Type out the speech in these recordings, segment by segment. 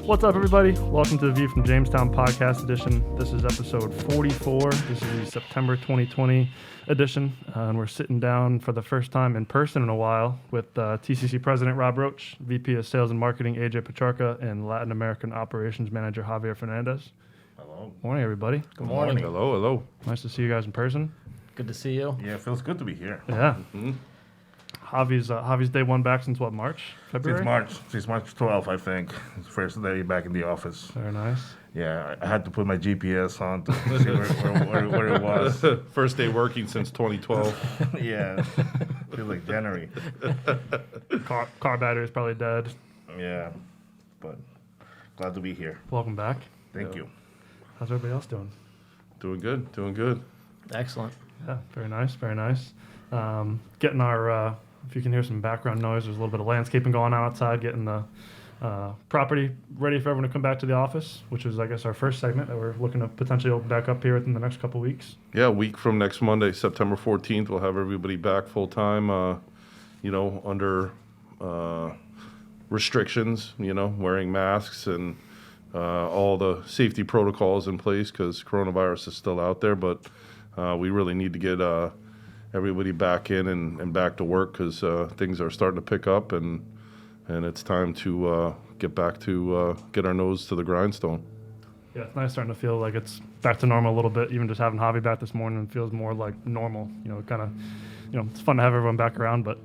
What's up, everybody? Welcome to the View from Jamestown podcast edition. This is episode 44. This is the September 2020 edition, and we're sitting down for the first time in person in a while with TCC President Robb Roach, VP of Sales and Marketing Petrarca, and Latin American Operations Manager Javier Fernandez. Hello. Morning, everybody. Good morning. Hello. Nice to see you guys in person. Good to see you. Yeah, it feels good to be here. Yeah. Mm-hmm. Javi's day one back since what, February? Since March 12th, I think. It's the first day back in the office. Very nice. Yeah, I had to put my GPS on to see where it was. First day working since 2012. Yeah, feels like January. Car battery is probably dead. Yeah, but glad to be here. Welcome back. Thank you. How's everybody else doing? Doing good. Excellent. Yeah, very nice. Getting our, if you can hear some background noise, there's a little bit of landscaping going on outside, getting the property ready for everyone to come back to the office, which is, I guess, our first segment that we're looking to potentially open back up here within the next couple of weeks. Yeah, a week from next Monday, September 14th, we'll have everybody back full time, under restrictions, wearing masks and all the safety protocols in place because coronavirus is still out there. But we really need to get everybody back in and back to work because things are starting to pick up and it's time to get back to get our nose to the grindstone. Yeah, it's nice starting to feel like it's back to normal a little bit. Even just having Javi back this morning feels more like normal. Kind of, it's fun to have everyone back around, but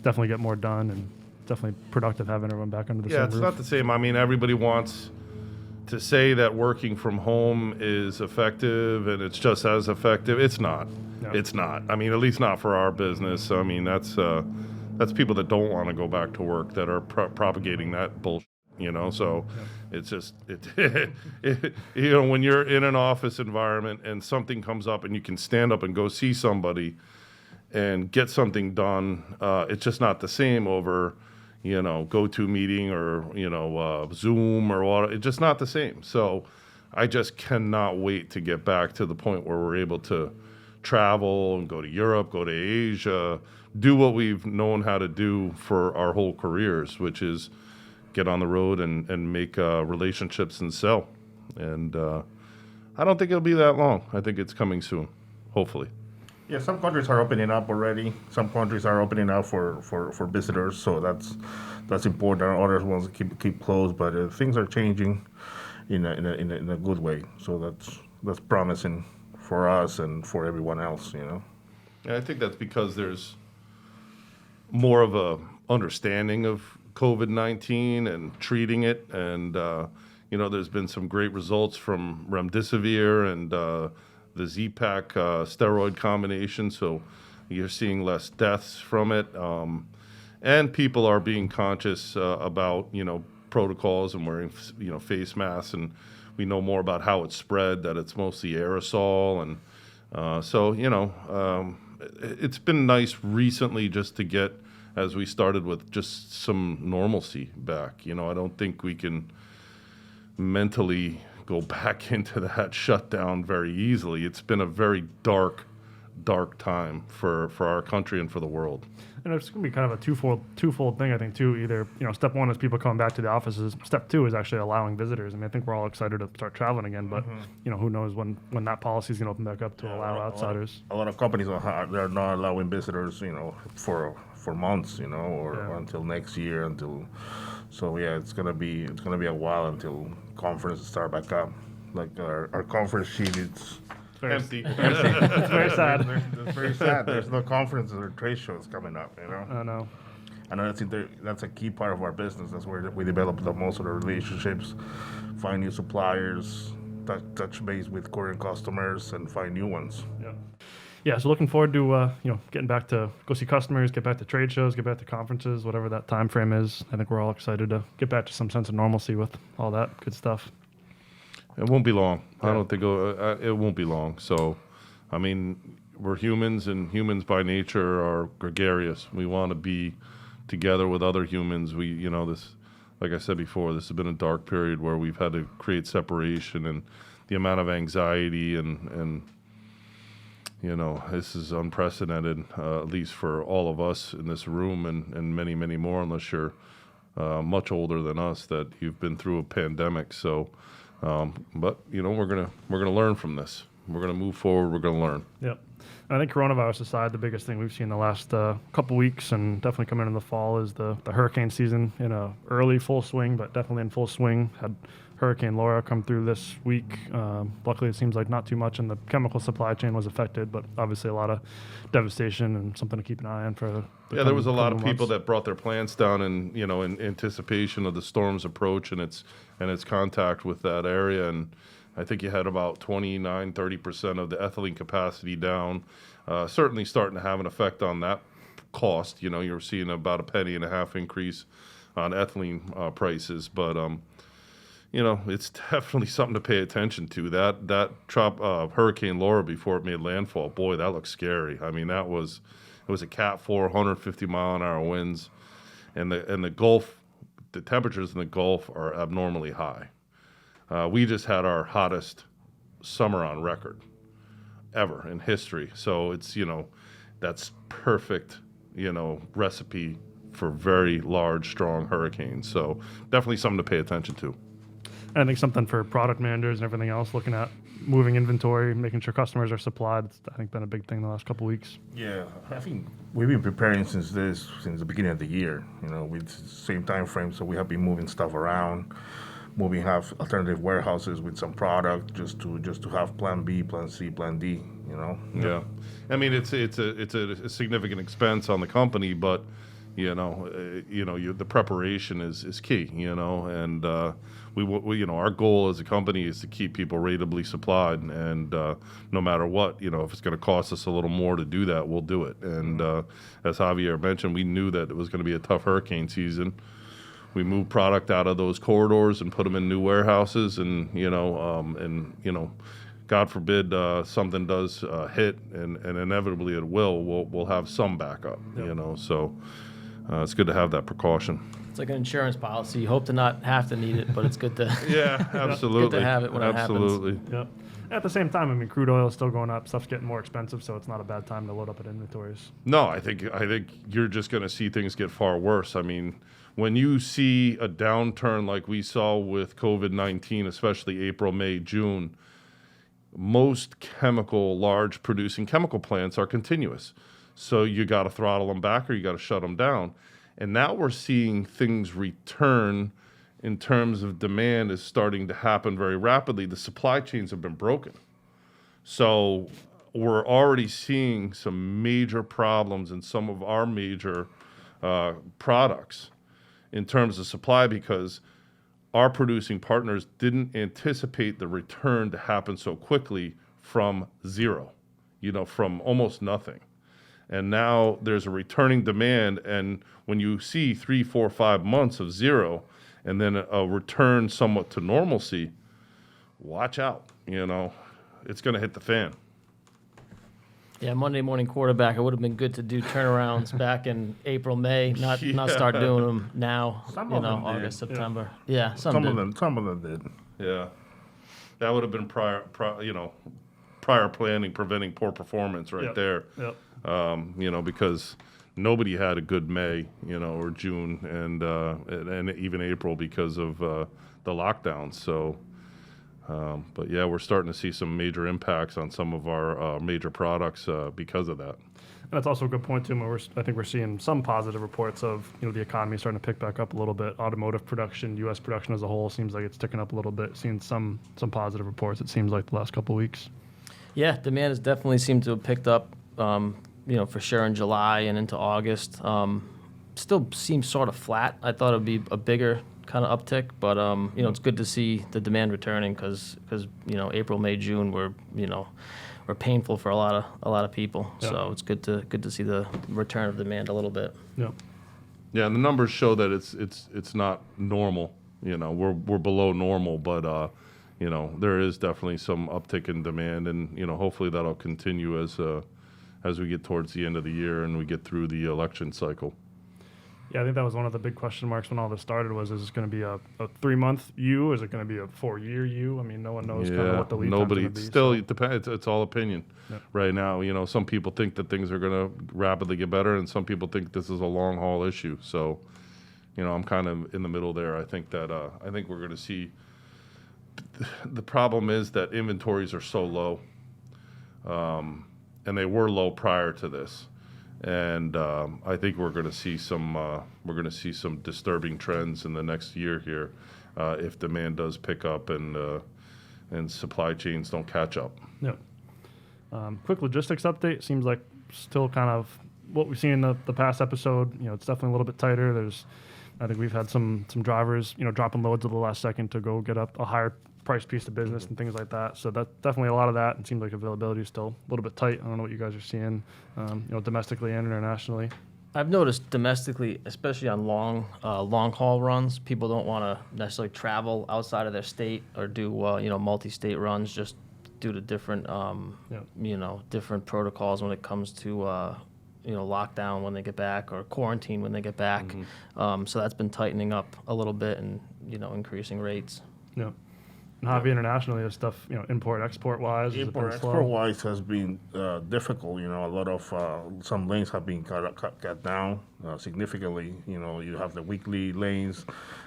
definitely get more done and definitely productive having everyone back under the same roof. Yeah, it's not the same. I mean, everybody wants to say that working from home is effective and it's just as effective. It's not. No. It's not. I mean, at least not for our business. I mean, that's people that don't want to go back to work that are propagating that bullshit. So yeah. It's just when you're in an office environment and something comes up and you can stand up and go see somebody and get something done, it's just not the same over go-to meeting or, Zoom or what. It's just not the same. So I just cannot wait to get back to the point where we're able to travel and go to Europe, go to Asia, do what we've known how to do for our whole careers, which is get on the road and make relationships and sell. And I don't think it'll be that long. I think it's coming soon, hopefully. Yeah, some countries are opening up already. Some countries are opening up for visitors, so that's important. Others ones keep closed, but things are changing in a good way. So that's promising for us and for everyone else. Yeah, I think that's because there's more of a understanding of COVID-19 and treating it, and there's been some great results from remdesivir and the Z-Pack steroid combination, so you're seeing less deaths from it. And people are being conscious about, protocols and wearing, face masks, and we know more about how it's spread, that it's mostly aerosol. And it's been nice recently just to get, as we started with, just some normalcy back. I don't think we can mentally go back into that shutdown very easily. It's been a very dark time for our country and for the world. And it's going to be kind of a twofold thing, I think, too. Either, step one is people coming back to the offices. Step two is actually allowing visitors. I mean, I think we're all excited to start traveling again, but, who knows when that policy is going to open back up to allow outsiders. A lot of companies they're not allowing visitors, for months, or until next year, So yeah, it's gonna be a while until conferences start back up. Like our conference sheet is Empty. It's very sad. It's very sad. There's no conferences or trade shows coming up. I know. I know that's a key part of our business. That's where we develop the most of the relationships, find new suppliers, touch base with current customers, and find new ones. Yeah, so looking forward to getting back to go see customers, get back to trade shows, get back to conferences, whatever that time frame is. I think we're all excited to get back to some sense of normalcy with all that good stuff. It won't be long. Yeah. I don't think it won't be long. So, I mean, we're humans, and humans by nature are gregarious. We want to be together with other humans. This, like I said before, this has been a dark period where we've had to create separation, and the amount of anxiety and this is unprecedented, at least for all of us in this room and many, many more, unless you're much older than us, that you've been through a pandemic. So, but we're gonna learn from this. We're gonna move forward. We're gonna learn. Yep. I think coronavirus aside, the biggest thing we've seen the last couple weeks and definitely coming into the fall is the hurricane season in a early full swing, but definitely in full swing. Had Hurricane Laura come through this week. Luckily, it seems like not too much, and the chemical supply chain was affected, but obviously a lot of devastation and something to keep an eye on for the there was a lot of coming people months. that brought their plants down, and in anticipation of the storm's approach and its contact with that area. And I think you had about 29-30% of the ethylene capacity down. Certainly starting to have an effect on that cost. You're seeing about a penny and a half increase on ethylene prices, but it's definitely something to pay attention to. That Hurricane Laura, before it made landfall, boy, that looks scary. I mean, it was a Cat 4, 150 mile an hour winds, and the Gulf, the temperatures in the Gulf are abnormally high. We just had our hottest summer on record ever in history. So it's, that's perfect, recipe for very large, strong hurricanes. So definitely something to pay attention to. I think something for product managers and everything else, looking at moving inventory, making sure customers are supplied. It's, I think, been a big thing the last couple of weeks. Yeah, I think we've been preparing since the beginning of the year. With the same time frame, so we have been moving stuff around, have alternative warehouses with some product just to have Plan B, Plan C, Plan D. Yeah, I mean it's a significant expense on the company, but the preparation is key. And we our goal as a company is to keep people ratably supplied, and no matter what, if it's going to cost us a little more to do that, we'll do it. And as Javier mentioned, we knew that it was going to be a tough hurricane season. We moved product out of those corridors and put them in new warehouses, and God forbid something does hit, and inevitably it will. We'll have some backup. Yep. So it's good to have that precaution. It's like an insurance policy. You hope to not have to need it, but it's good to Yeah, absolutely. good to have it when it happens. Absolutely. Yep. At the same time, I mean, crude oil is still going up. Stuff's getting more expensive, so it's not a bad time to load up at inventories. No, I think you're just going to see things get far worse. I mean, when you see a downturn like we saw with COVID-19, especially April, May, June, most large producing chemical plants are continuous. So you got to throttle them back or you got to shut them down. And now we're seeing things return in terms of demand is starting to happen very rapidly. The supply chains have been broken. So we're already seeing some major problems in some of our major products in terms of supply, because our producing partners didn't anticipate the return to happen so quickly from zero, from almost nothing. And now there's a returning demand, and when you see 3, 4, 5 months of zero and then a return somewhat to normalcy, watch out. It's going to hit the fan. Yeah, Monday morning quarterback. It would have been good to do turnarounds back in April, May. Not start doing them now. Some of them August, did. September. Yeah, Some of them did. Yeah. That would have been prior planning, preventing poor performance right Yep. there. Yep. Because nobody had a good May, or June, and even April because of the lockdowns. So, but yeah, we're starting to see some major impacts on some of our major products because of that. And that's also a good point, too. I think we're seeing some positive reports of the economy starting to pick back up a little bit. Automotive production, U.S. production as a whole, seems like it's ticking up a little bit. Seeing some positive reports, it seems like, the last couple of weeks. Yeah, demand has definitely seemed to have picked up, for sure in July and into August. Still seems sort of flat. I thought it would be a bigger kind of uptick, but it's good to see the demand returning because April, May, June were painful for a lot of people. Yeah. So it's good to see the return of demand a little bit. Yep. Yeah, and the numbers show that it's not normal. We're below normal, but there is definitely some uptick in demand, and hopefully that'll continue as we get towards the end of the year and we get through the election cycle. Yeah, I think that was one of the big question marks when all this started was, is it going to be a 3-month U? Is it going to be a 4-year U? I mean, no one knows kind of what the lead time's going to be. Still, it depends. It's all opinion right now. Some people think that things are going to rapidly get better, and some people think this is a long haul issue. So, I'm kind of in the middle there. I think we're going to see. The problem is that inventories are so low, and they were low prior to this, and I think we're going to see some disturbing trends in the next year here if demand does pick up and supply chains don't catch up. Yeah. Quick logistics update. Seems like still kind of what we've seen in the past episode. It's definitely a little bit tighter. I think we've had some drivers, dropping loads at the last second to go get a higher price piece of business and things like that. So that's definitely a lot of that. It seems like availability is still a little bit tight. I don't know what you guys are seeing, domestically and internationally. I've noticed domestically, especially on long haul runs, people don't want to necessarily travel outside of their state or do multi-state runs just due to different different protocols when it comes to lockdown when they get back or quarantine when they get back. Mm-hmm. So that's been tightening up a little bit and increasing rates. Yeah. And Javier, internationally, is stuff, import, export wise? Import, export wise has been difficult. A lot of some lanes have been cut down significantly. You have the weekly lanes,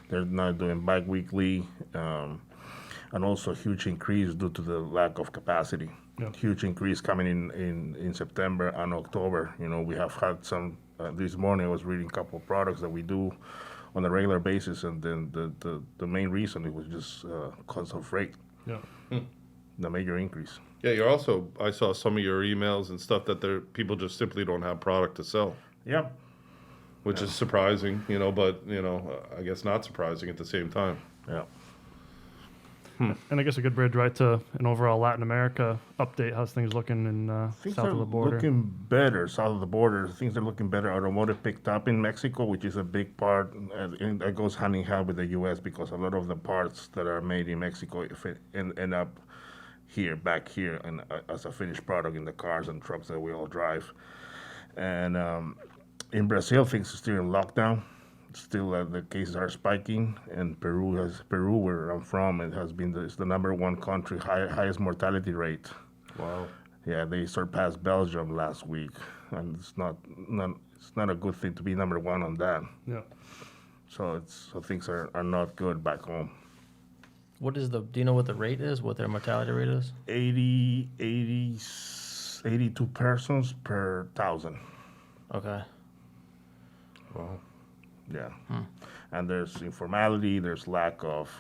they're not doing bi-weekly, and also a huge increase due to the lack of capacity. Yep. Huge increase coming in September and October. We have had some, this morning I was reading a couple of products that we do on a regular basis, and then the main reason it was just cost of freight. Yeah. The major increase. Yeah, I saw some of your emails and stuff that people just simply don't have product to sell. Yeah. Which is surprising, but I guess not surprising at the same time. Yeah. And I guess a good bridge right to an overall Latin America update. How's things looking in south of the border? Looking better south of the border. Things are looking better. Automotive picked up in Mexico, which is a big part, and that goes hand in hand with the U.S. because a lot of the parts that are made in Mexico end up back here, and as a finished product in the cars and trucks that we all drive. And in Brazil, things are still in lockdown. Still, the cases are spiking, and Peru, where I'm from, it's the number one country, highest mortality rate. Wow. Yeah, they surpassed Belgium last week, and it's not a good thing to be number one on that. Yeah. So things are not good back home. Do you know what the rate is? What their mortality rate is? 82 persons per 1,000. Okay. Wow. Yeah. And there's informality, there's lack of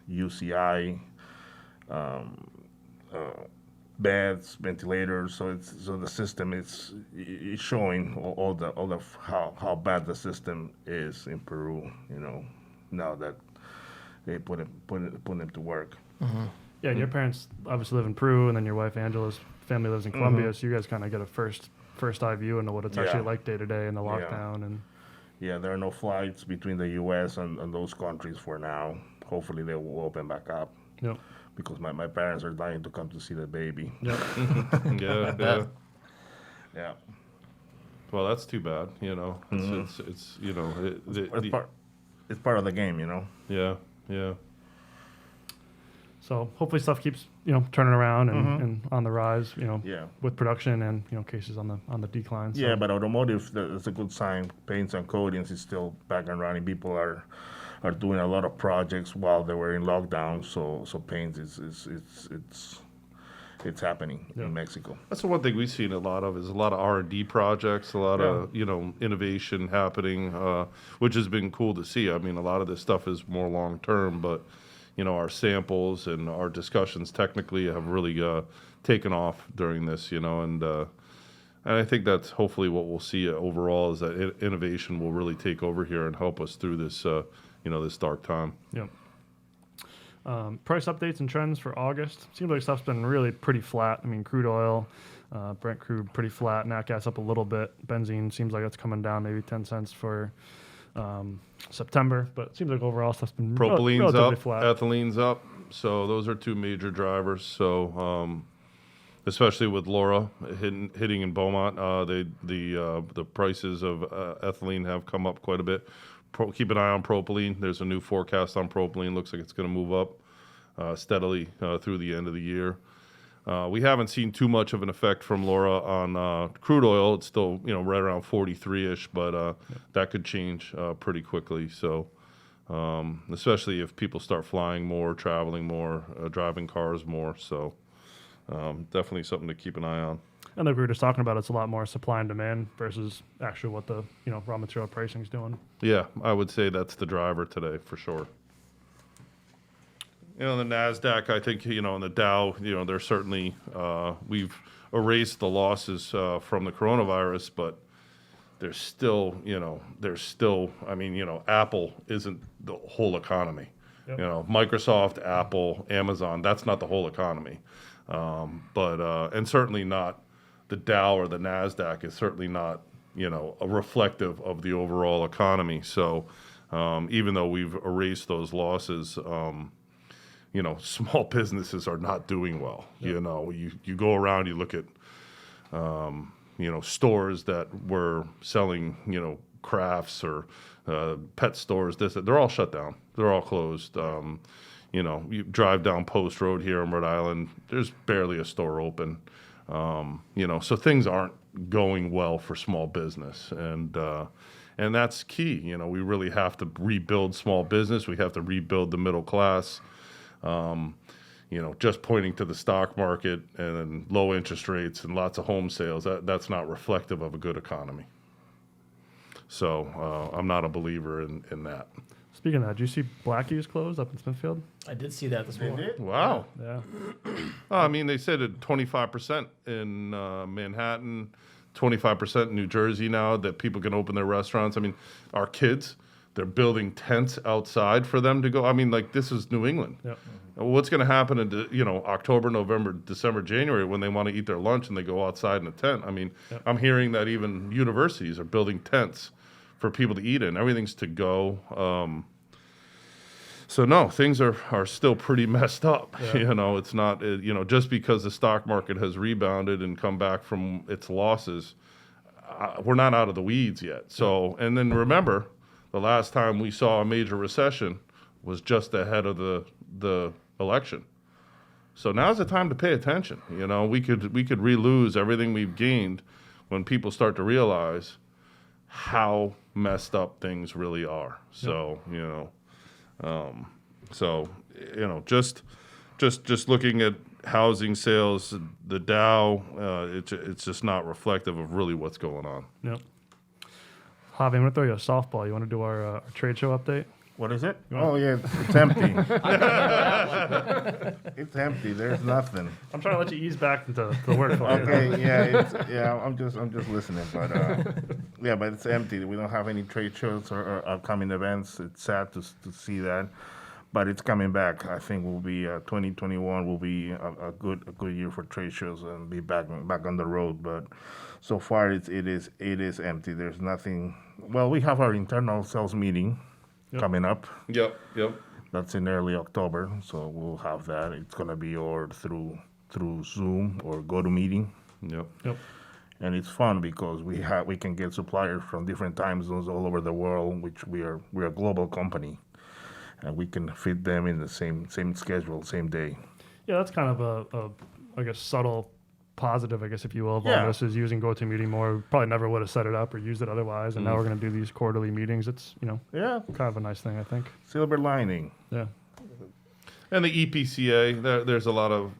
UCI, beds, ventilators. So the system is showing all the how bad the system is in Peru. Now that they put him to work. Mm-hmm. Yeah, and your parents obviously live in Peru, and then your wife Angela's family lives in Colombia, Mm-hmm. so you guys kind of get a first eye view into what it's actually like day to day in the lockdown. And yeah, there are no flights between the U.S. and those countries for now. Hopefully they will open back up. Yep. Because my parents are dying to come to see the baby. Yep. Yeah. Yeah. Well, that's too bad. It's It's part of the game, Yeah. So hopefully stuff keeps turning around and on the rise. Yeah. With production and cases on the decline. So. Yeah, but automotive, that's a good sign. Paints and coatings is still back and running. People are doing a lot of projects while they were in lockdown. So paints it's happening in Mexico. That's the one thing we've seen a lot of is a lot of R&D projects, a lot of innovation happening, which has been cool to see. I mean, a lot of this stuff is more long term, but our samples and our discussions technically have really taken off during this, and I think that's hopefully what we'll see overall is that innovation will really take over here and help us through this, this dark time. Yep. Price updates and trends for August. Seems like stuff's been really pretty flat. I mean, crude oil, Brent crude pretty flat. Nat gas up a little bit. Benzene seems like it's coming down maybe 10 cents for September, but it seems like overall stuff's been Propylene's relatively up, flat. ethylene's up. So those are two major drivers. So especially with Laura hitting in Beaumont, the prices of ethylene have come up quite a bit. Keep an eye on propylene. There's a new forecast on propylene. Looks like it's going to move up steadily through the end of the year. We haven't seen too much of an effect from Laura on crude oil. It's still, right around 43-ish, but that could change pretty quickly. So, especially if people start flying more, traveling more, driving cars more. So, definitely something to keep an eye on. And like we were just talking about, it's a lot more supply and demand versus actually what the raw material pricing is doing. Yeah, I would say that's the driver today for sure. The NASDAQ, I think, and the Dow, they're certainly, we've erased the losses from the coronavirus, but there's still, Apple isn't the whole economy. Yep. Microsoft, Apple, Amazon, that's not the whole economy. And certainly not the Dow or the NASDAQ is certainly not, a reflective of the overall economy. So even though we've erased those losses, small businesses are not doing well. Yep. You go around, you look at, stores that were selling, crafts or pet stores, they're all shut down. They're all closed. You drive down Post Road here in Rhode Island, there's barely a store open. So things aren't going well for small business. And that's key. We really have to rebuild small business. We have to rebuild the middle class. Just pointing to the stock market and low interest rates and lots of home sales, that's not reflective of a good economy. So I'm not a believer in that. Speaking of that, did you see Blackie's closed up in Smithfield? I did see that this morning. Wow. Yeah. They said it 25% in Manhattan, 25% in New Jersey now that people can open their restaurants. Our kids, they're building tents outside for them to go. This is New England. Yep. What's going to happen in October, November, December, January when they want to eat their lunch and they go outside in a tent? Yep. I'm hearing that even universities are building tents for people to eat in. Everything's to go. So no, things are still pretty messed up. Yeah. It's not, just because the stock market has rebounded and come back from its losses, we're not out of the weeds yet. So, and then remember, the last time we saw a major recession was just ahead of the election. So now's the time to pay attention. We could re-lose everything we've gained when people start to realize how messed up things really are. So, just looking at housing sales, the Dow, it's just not reflective of really what's going on. Yep. Javi, I'm going to throw you a softball. You want to do our trade show update? What is it? Oh, yeah, it's empty. It's empty. There's nothing. I'm trying to let you ease back into the work. Okay, I'm just listening, but but it's empty. We don't have any trade shows or upcoming events. It's sad to see that, but it's coming back. I think 2021 will be a good year for trade shows and be back on the road. But so far it is empty. There's nothing. Well, we have our internal sales meeting. Yep. Coming up. Yep. That's in early October, so we'll have that. It's gonna be through Zoom or GoToMeeting. Yep. And it's fun because we can get suppliers from different time zones all over the world, which we're a global company, and we can fit them in the same schedule, same day. Yeah, that's kind of a subtle positive, if you will, of all this is using GoToMeeting more. We probably never would have set it up or used it otherwise, and now we're going to do these quarterly meetings. It's, kind of a nice thing, I think. Silver lining. Yeah. And the EPCA, there's a lot of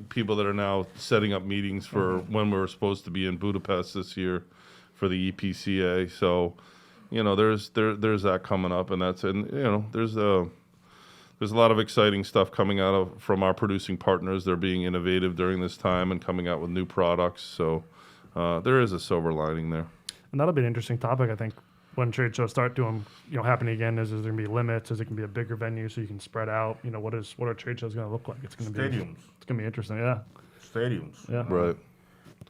people that are now setting up meetings for when we're supposed to be in Budapest this year for the EPCA. So, there's that coming up, and there's a lot of exciting stuff coming out from our producing partners. They're being innovative during this time and coming out with new products. So there is a silver lining there. And that'll be an interesting topic, I think, when trade shows start doing, happening again. Is there going to be limits? Is it going to be a bigger venue so you can spread out? What are trade shows going to look like? It's going to be stadiums. It's going to be interesting. Yeah. Stadiums. Yeah. Right.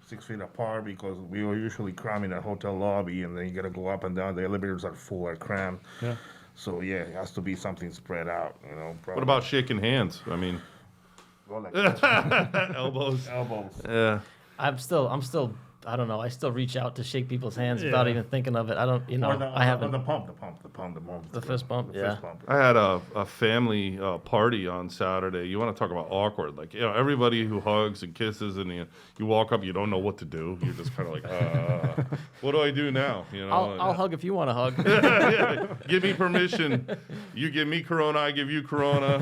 6 feet apart because we are usually cramming a hotel lobby, and then you got to go up and down. The elevators are full, are crammed. Yeah. So it has to be something spread out, What about shaking hands? Go like that. Elbows. Elbows. Yeah. I'm still I don't know. I still reach out to shake people's hands without even thinking of it. I don't, Or I haven't. the pump. The fist bump, The yeah. fist bump. I had a family party on Saturday. You want to talk about awkward? Like, everybody who hugs and kisses, and you walk up, you don't know what to do. You're just kind of like, what do I do now? I'll hug if you want to hug. Yeah, give me permission. You give me Corona, I give you Corona.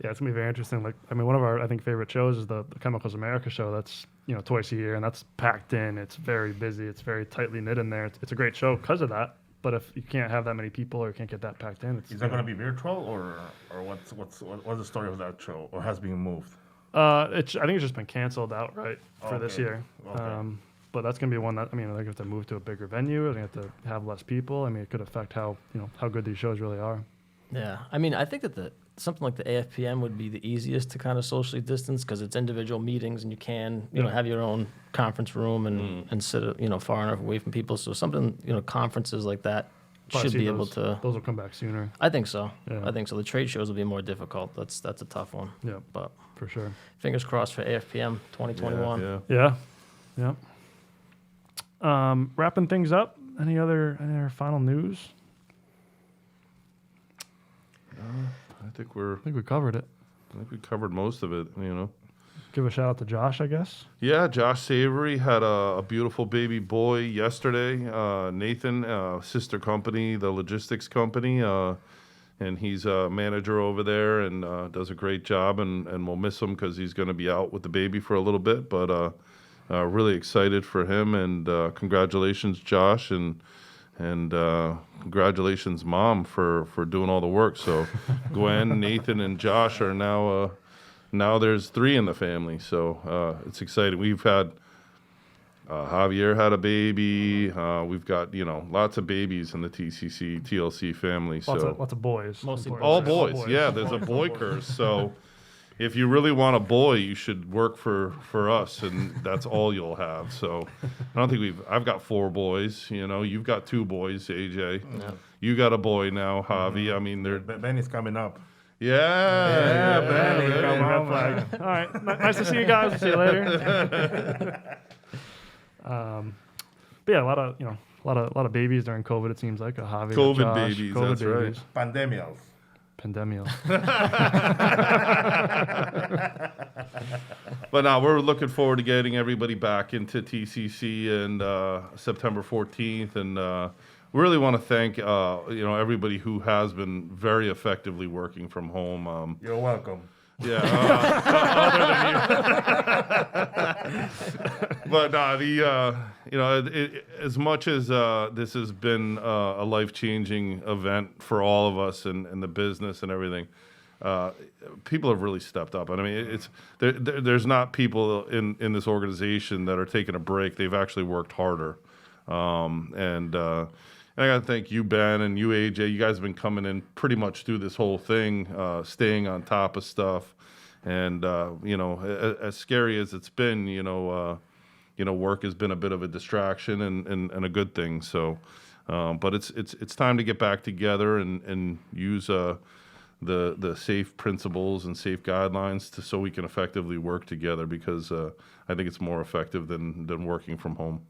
Yeah, it's gonna be very interesting. Like, I mean, one of our, I think, favorite shows is the Chemicals America show. That's twice a year, and that's packed in. It's very busy. It's very tightly knit in there. It's a great show because of that. But if you can't have that many people or can't get that packed in, Is that going to be virtual or what's the story of that show, or has been moved? I think it's just been canceled outright for this Okay. year. Okay. But that's gonna be one that, I mean, they have to move to a bigger venue. They have to have less people. I mean, it could affect how good these shows really are. Yeah, I mean, I think that something like the AFPM would be the easiest to kind of socially distance because it's individual meetings and you can, have your own conference room and sit, far enough away from people. So something, conferences like that But I should see be able to. Those will come back sooner. I think so. Yeah. I think so. The trade shows will be more difficult. That's a tough one. Yeah, But for sure. fingers crossed for AFPM 2021. Yeah. Yeah. Wrapping things up. Any other final news? I think we covered it. covered most of it. Give a shout out to Josh, I guess. Yeah, Josh Savory had a beautiful baby boy yesterday. Nathan, sister company, the logistics company, and he's a manager over there and does a great job. And we'll miss him because he's going to be out with the baby for a little bit. But really excited for him, and congratulations, Josh, and congratulations, Mom, for doing all the work. So Gwen, Nathan, and Josh are now there's 3 in the family, so it's exciting. We've had Javier had a baby. We've got lots of babies in the TLC family. So Lots of boys. Mostly all boys. Yeah, there's a boy curse. So if you really want a boy, you should work for us, and that's all you'll have. So I don't think I've got 4 boys. You've got 2 boys, AJ. Yeah. You got a boy now, Javi. I mean, they're Benny's coming up. yeah, Benny, Benny. red flag. All right, nice to see you guys. We'll see you later. But yeah, a lot of babies during COVID. It seems like a Javi, COVID Josh, babies, COVID that's right. Pandemials. Pandemial. But now we're looking forward to getting everybody back into TCC and September 14th, and we really want to thank everybody who has been very effectively working from home. You're welcome. Yeah, other than you. But as much as this has been a life-changing event for all of us and the business and everything, people have really stepped up. And I mean, there's not people in this organization that are taking a break. They've actually worked harder. And I got to thank you, Ben, and you, AJ. You guys have been coming in pretty much through this whole thing, staying on top of stuff. And, as scary as it's been, work has been a bit of a distraction and a good thing. So, but it's time to get back together and use the safe principles and safe guidelines so we can effectively work together, because I think it's more effective than working from home.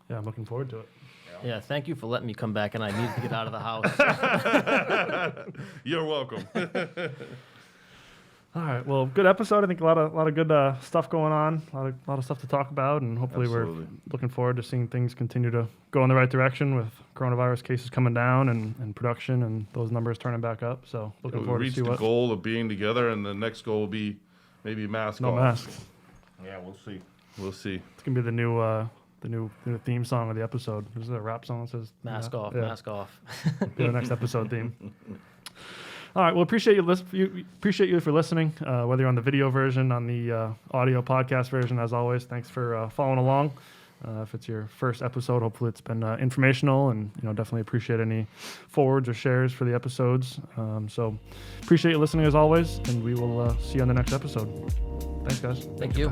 Yeah, I'm looking forward to it. Yeah, thank you for letting me come back, and I needed to get out of the house. You're welcome. All right. Well, good episode. I think a lot of good stuff going on. A lot of stuff to talk about, and hopefully Absolutely. we're looking forward to seeing things continue to go in the right direction with coronavirus cases coming down and production and those numbers turning back up. So looking We forward to reached see the what. goal of being together, and the next goal will be maybe mask No off. masks. Yeah, we'll see. We'll see. It's gonna be the new theme song of the episode. Is it a rap song that says Mask off, Yeah. mask off. Be the next episode theme. All right. Well, appreciate you for listening. Whether you're on the video version, on the audio podcast version, as always, thanks for following along. If it's your first episode, hopefully it's been informational, and definitely appreciate any forwards or shares for the episodes. So appreciate you listening as always, and we will see you on the next episode. Thanks, guys. Thank you.